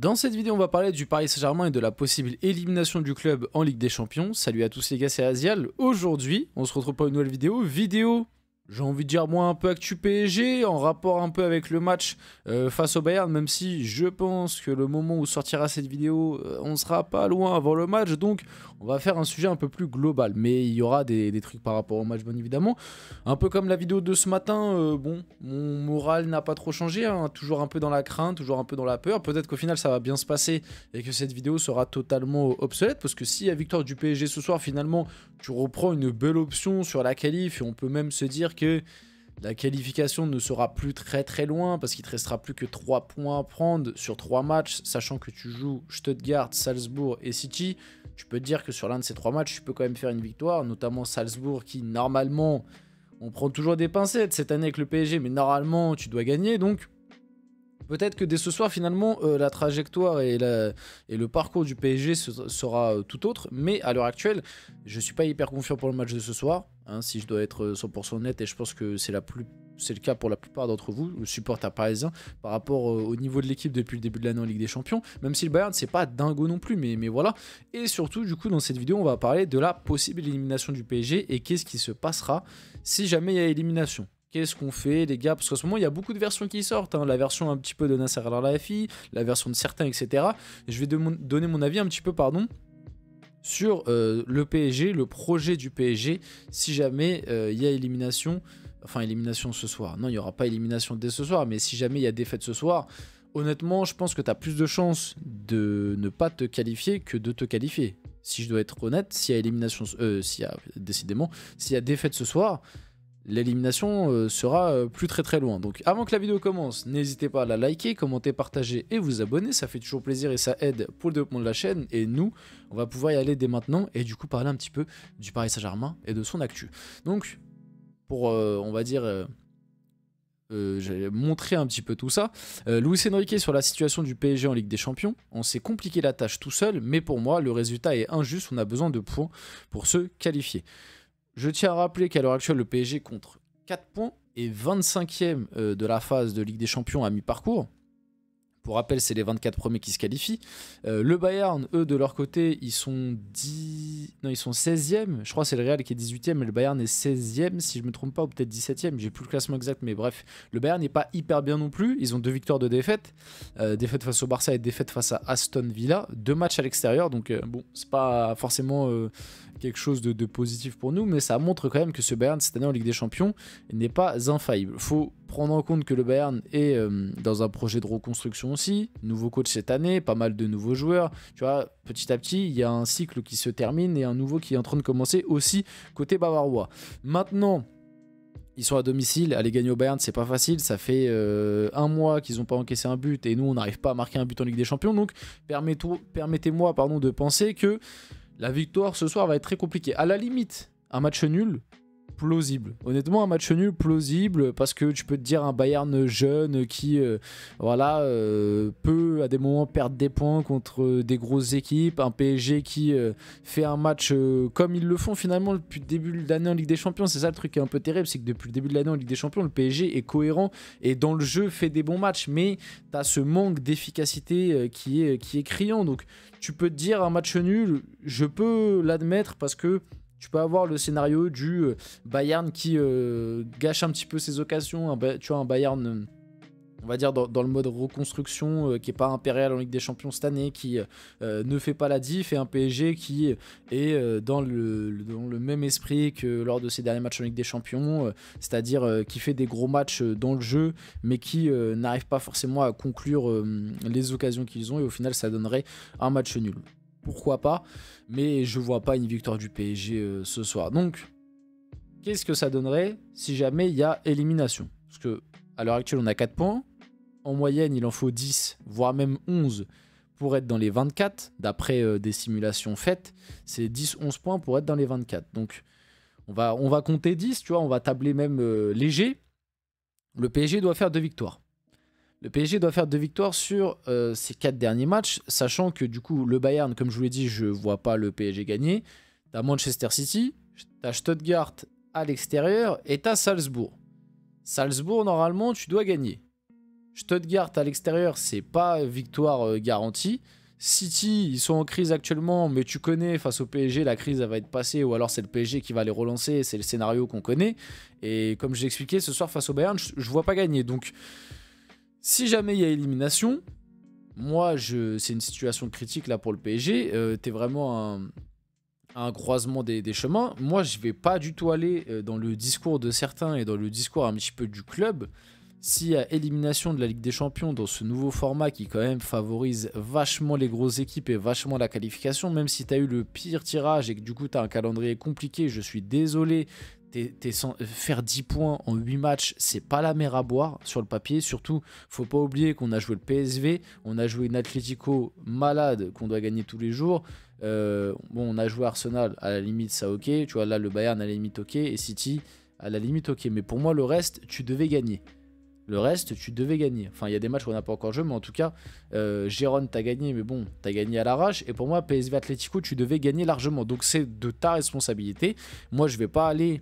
Dans cette vidéo, on va parler du Paris Saint-Germain et de la possible élimination du club en Ligue des Champions. Salut à tous les gars, c'est Azial. Aujourd'hui, on se retrouve pour une nouvelle vidéo. J'ai envie de dire moi un peu actu PSG, en rapport un peu avec le match face au Bayern, même si je pense que le moment où sortira cette vidéo, on sera pas loin avant le match, donc on va faire un sujet un peu plus global, mais il y aura des trucs par rapport au match bien évidemment. Un peu comme la vidéo de ce matin, bon, mon moral n'a pas trop changé, hein, toujours un peu dans la crainte, toujours un peu dans la peur, peut-être qu'au final ça va bien se passer et que cette vidéo sera totalement obsolète, parce que si y a victoire du PSG ce soir, finalement tu reprends une belle option sur la qualif et on peut même se dire que la qualification ne sera plus très loin parce qu'il te restera plus que 3 points à prendre sur 3 matchs, sachant que tu joues Stuttgart, Salzbourg et City. Tu peux te dire que sur l'un de ces 3 matchs, tu peux quand même faire une victoire, notamment Salzbourg qui normalement, on prend toujours des pincettes cette année avec le PSG, mais normalement tu dois gagner, donc peut-être que dès ce soir, finalement, la trajectoire et le parcours du PSG sera tout autre. Mais à l'heure actuelle, je ne suis pas hyper confiant pour le match de ce soir. Hein, si je dois être 100% honnête, et je pense que c'est le cas pour la plupart d'entre vous, le supporters parisiens, par rapport au niveau de l'équipe depuis le début de l'année en Ligue des Champions. Même si le Bayern, c'est pas dingo non plus, mais voilà. Et surtout, du coup, dans cette vidéo, on va parler de la possible élimination du PSG et qu'est-ce qui se passera si jamais il y a élimination. Qu'est-ce qu'on fait les gars? Parce qu'en ce moment il y a beaucoup de versions qui sortent, hein. La version un petit peu de Nasser Al-Khelaifi, la version de certains, etc. Et je vais donner mon avis un petit peu, sur le PSG, le projet du PSG, si jamais il y a élimination, enfin élimination ce soir. Non, il n'y aura pas élimination dès ce soir, mais si jamais il y a défaite ce soir, honnêtement, je pense que tu as plus de chances de ne pas te qualifier que de te qualifier. Si je dois être honnête, s'il y a élimination, s'il y a défaite ce soir, l'élimination sera plus très loin. Donc avant que la vidéo commence, n'hésitez pas à la liker, commenter, partager et vous abonner, ça fait toujours plaisir et ça aide pour le développement de la chaîne. Et nous, on va pouvoir y aller dès maintenant et du coup parler un petit peu du Paris Saint-Germain et de son actu. Donc pour, on va dire, j'ai montré un petit peu tout ça. Luis Enrique sur la situation du PSG en Ligue des Champions. On s'est compliqué la tâche tout seul, mais pour moi, le résultat est injuste. On a besoin de points pour se qualifier. Je tiens à rappeler qu'à l'heure actuelle, le PSG compte 4 points et 25e de la phase de Ligue des Champions à mi-parcours. Pour rappel, c'est les 24 premiers qui se qualifient. Le Bayern, eux, de leur côté, ils sont 16e. Je crois que c'est le Real qui est 18e, mais le Bayern est 16e, si je ne me trompe pas, ou peut-être 17e. J'ai plus le classement exact, mais bref. Le Bayern n'est pas hyper bien non plus. Ils ont 2 victoires, 2 défaites. Défaite face au Barça et défaite face à Aston Villa. 2 matchs à l'extérieur, donc bon, c'est pas forcément quelque chose de positif pour nous, mais ça montre quand même que ce Bayern, cette année en Ligue des Champions, n'est pas infaillible. Il faut prendre en compte que le Bayern est dans un projet de reconstruction aussi, nouveau coach cette année, pas mal de nouveaux joueurs, tu vois, petit à petit, il y a un cycle qui se termine et un nouveau qui est en train de commencer aussi côté bavarois. Maintenant, ils sont à domicile, aller gagner au Bayern, c'est pas facile, ça fait 1 mois qu'ils n'ont pas encaissé un but et nous, on n'arrive pas à marquer un but en Ligue des Champions, donc permettez-moi de penser que la victoire ce soir va être très compliquée. À la limite, un match nul, plausible. Honnêtement, un match nul, plausible, parce que tu peux te dire un Bayern jeune qui peut à des moments perdre des points contre des grosses équipes, un PSG qui fait un match comme ils le font finalement depuis le début de l'année en Ligue des Champions. C'est ça le truc qui est un peu terrible, c'est que depuis le début de l'année en Ligue des Champions, le PSG est cohérent et dans le jeu fait des bons matchs, mais tu as ce manque d'efficacité qui est criant. Donc tu peux te dire un match nul, je peux l'admettre parce que tu peux avoir le scénario du Bayern qui gâche un petit peu ses occasions. Tu vois, un Bayern, on va dire, dans le mode reconstruction, qui n'est pas impérial en Ligue des Champions cette année, qui ne fait pas la diff, et un PSG qui est dans le même esprit que lors de ses derniers matchs en Ligue des Champions, c'est-à-dire qui fait des gros matchs dans le jeu, mais qui n'arrive pas forcément à conclure les occasions qu'ils ont, et au final, ça donnerait un match nul. Pourquoi pas, mais je vois pas une victoire du PSG ce soir. Donc, qu'est-ce que ça donnerait si jamais il y a élimination? Parce que à l'heure actuelle, on a 4 points. En moyenne, il en faut 10, voire même 11 pour être dans les 24. D'après des simulations faites, c'est 10-11 points pour être dans les 24. Donc, on va compter 10, tu vois, on va tabler même léger. Le PSG doit faire 2 victoires. Le PSG doit faire 2 victoires sur ses 4 derniers matchs, sachant que du coup, le Bayern, comme je vous l'ai dit, je ne vois pas le PSG gagner. Tu as Manchester City, tu as Stuttgart à l'extérieur et tu as Salzbourg. Salzbourg, normalement, tu dois gagner. Stuttgart à l'extérieur, c'est pas victoire garantie. City, ils sont en crise actuellement, mais tu connais, face au PSG, la crise elle va être passée, ou alors c'est le PSG qui va les relancer, c'est le scénario qu'on connaît. Et comme je l'ai expliqué, ce soir face au Bayern, je vois pas gagner. Donc, si jamais il y a élimination, moi, c'est une situation critique là pour le PSG. T'es vraiment à un croisement des chemins. Moi, je vais pas du tout aller dans le discours de certains et dans le discours un petit peu du club. S'il y a élimination de la Ligue des Champions dans ce nouveau format qui quand même favorise vachement les grosses équipes et vachement la qualification, même si tu as eu le pire tirage et que du coup tu as un calendrier compliqué, je suis désolé, faire 10 points en 8 matchs, c'est pas la mer à boire sur le papier. Surtout, faut pas oublier qu'on a joué le PSV, on a joué une Atlético malade qu'on doit gagner tous les jours. On a joué Arsenal, à la limite ça ok, tu vois là le Bayern à la limite ok, et City à la limite ok, mais pour moi le reste tu devais gagner. Le reste, tu devais gagner. Enfin, il y a des matchs qu'on n'a pas encore joué, mais en tout cas, Gérone, t'as gagné, mais bon, t'as gagné à l'arrache. Et pour moi, PSV Atlético, tu devais gagner largement. Donc, c'est de ta responsabilité. Moi, je vais pas aller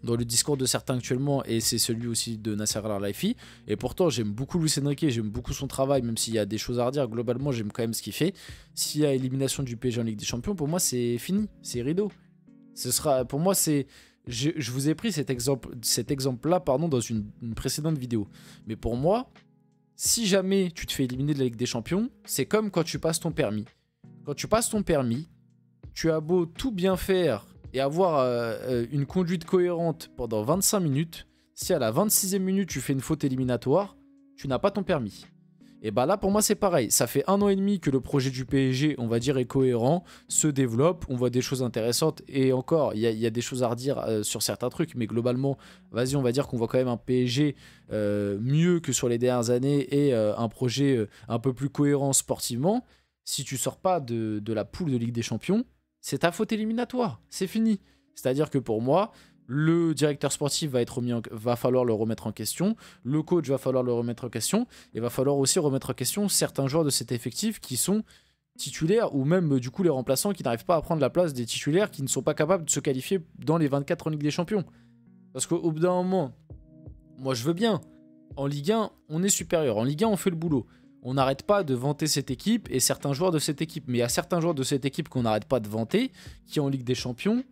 dans le discours de certains actuellement, et c'est celui aussi de Nasser Al-Khelaifi. Et pourtant, j'aime beaucoup Luis Enrique, j'aime beaucoup son travail, même s'il y a des choses à redire. Globalement, j'aime quand même ce qu'il fait. S'il y a élimination du PSG en Ligue des Champions, pour moi, c'est fini. C'est rideau. Pour moi, c'est... Je vous ai pris cet exemple-là dans une précédente vidéo. Mais pour moi, si jamais tu te fais éliminer de la Ligue des Champions, c'est comme quand tu passes ton permis. Quand tu passes ton permis, tu as beau tout bien faire et avoir une conduite cohérente pendant 25 minutes, si à la 26e minute tu fais une faute éliminatoire, tu n'as pas ton permis. Et bah là pour moi c'est pareil, ça fait 1 an et demi que le projet du PSG, on va dire, est cohérent, se développe, on voit des choses intéressantes, et encore il y a des choses à redire sur certains trucs, mais globalement, vas-y, on va dire qu'on voit quand même un PSG mieux que sur les dernières années, et un projet un peu plus cohérent sportivement. Si tu sors pas de la poule de Ligue des Champions, c'est ta faute éliminatoire, c'est fini. C'est-à-dire que pour moi, le directeur sportif va falloir le remettre en question, le coach va falloir le remettre en question, et va falloir aussi remettre en question certains joueurs de cet effectif qui sont titulaires, ou même du coup les remplaçants qui n'arrivent pas à prendre la place des titulaires, qui ne sont pas capables de se qualifier dans les 24 en Ligue des Champions. Parce qu'au bout d'un moment, moi je veux bien, en Ligue 1 on est supérieur, en Ligue 1 on fait le boulot. On n'arrête pas de vanter cette équipe et certains joueurs de cette équipe, mais il y a certains joueurs de cette équipe qu'on n'arrête pas de vanter, qui en Ligue des Champions,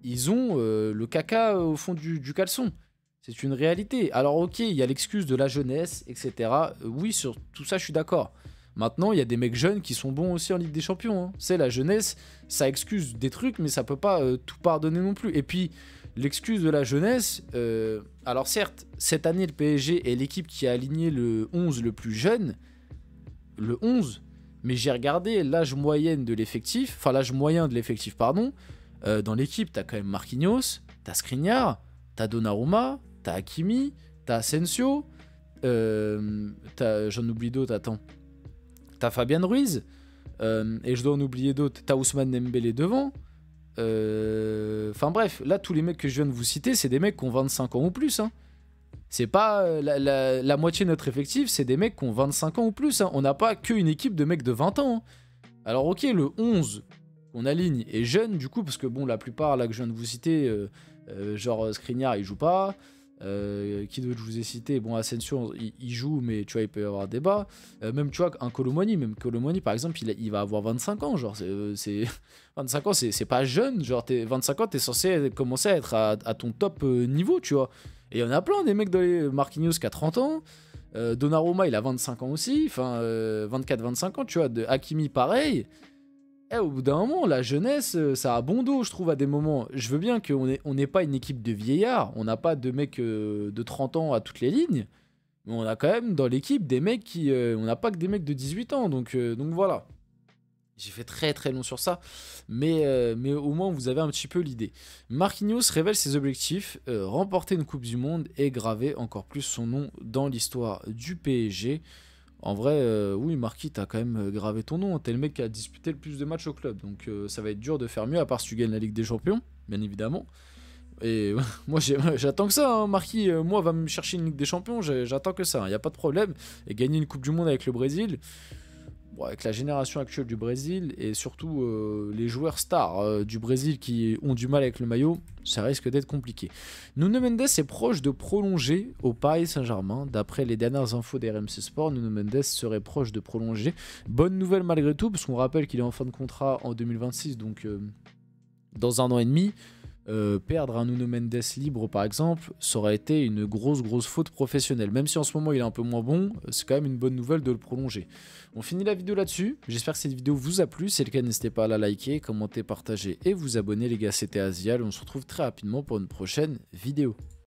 ils ont le caca au fond du caleçon. C'est une réalité. Alors ok, il y a l'excuse de la jeunesse, etc. Oui, sur tout ça, je suis d'accord. Maintenant, il y a des mecs jeunes qui sont bons aussi en Ligue des Champions. Hein. C'est la jeunesse, ça excuse des trucs, mais ça peut pas tout pardonner non plus. Et puis, l'excuse de la jeunesse, alors certes, cette année, le PSG est l'équipe qui a aligné le 11 le plus jeune. Le 11. Mais j'ai regardé l'âge moyen de l'effectif, pardon. Dans l'équipe, t'as quand même Marquinhos, t'as Skriniar, t'as Donnarumma, t'as Hakimi, t'as Asensio, j'en oublie d'autres, attends. T'as Fabian Ruiz, et je dois en oublier d'autres, t'as Ousmane Dembélé devant. Enfin bref, là, tous les mecs que je viens de vous citer, c'est des mecs qui ont 25 ans ou plus. Hein. C'est pas la moitié de notre effectif, c'est des mecs qui ont 25 ans ou plus. Hein. On n'a pas qu'une équipe de mecs de 20 ans. Hein. Alors ok, le 11... qu'on aligne est jeune du coup, parce que bon, la plupart là que je viens de vous citer, genre Skriniar il joue pas, qui d'autre je vous ai cité, bon Asensio il joue, mais tu vois il peut y avoir débat, même tu vois un Kolo Muani par exemple il va avoir 25 ans, genre c'est 25 ans c'est pas jeune, genre 25 ans t'es censé commencer à être à ton top niveau, tu vois, et il y en a plein des mecs dans les Marquinhos qui a 30 ans, Donnarumma il a 25 ans aussi, enfin 24-25 ans, tu vois, de Hakimi pareil. Au bout d'un moment, la jeunesse, ça a bon dos, je trouve, à des moments. Je veux bien qu'on n'ait pas une équipe de vieillards, on n'a pas de mecs de 30 ans à toutes les lignes, mais on a quand même dans l'équipe des mecs qui... on n'a pas que des mecs de 18 ans, donc voilà. J'ai fait très très long sur ça, mais au moins vous avez un petit peu l'idée. Marquinhos révèle ses objectifs, remporter une Coupe du Monde et graver encore plus son nom dans l'histoire du PSG. En vrai, oui, Marquis, t'as quand même gravé ton nom. T'es le mec qui a disputé le plus de matchs au club. Donc ça va être dur de faire mieux, à part si tu gagnes la Ligue des Champions, bien évidemment. Et moi, j'attends que ça, hein, Marquis. Moi, va me chercher une Ligue des Champions, j'attends que ça. Il n'y a pas de problème. Et gagner une Coupe du Monde avec le Brésil, bon, avec la génération actuelle du Brésil et surtout les joueurs stars du Brésil qui ont du mal avec le maillot, ça risque d'être compliqué. Nuno Mendes est proche de prolonger au Paris Saint-Germain. D'après les dernières infos d'RMC Sport, Nuno Mendes serait proche de prolonger. Bonne nouvelle malgré tout, parce qu'on rappelle qu'il est en fin de contrat en 2026, donc dans 1 an et demi. Perdre un Nuno Mendes libre par exemple, ça aurait été une grosse faute professionnelle. Même si en ce moment il est un peu moins bon, c'est quand même une bonne nouvelle de le prolonger. On finit la vidéo là-dessus. J'espère que cette vidéo vous a plu. Si c'est le cas, n'hésitez pas à la liker, commenter, partager et vous abonner les gars. C'était Azial. On se retrouve très rapidement pour une prochaine vidéo.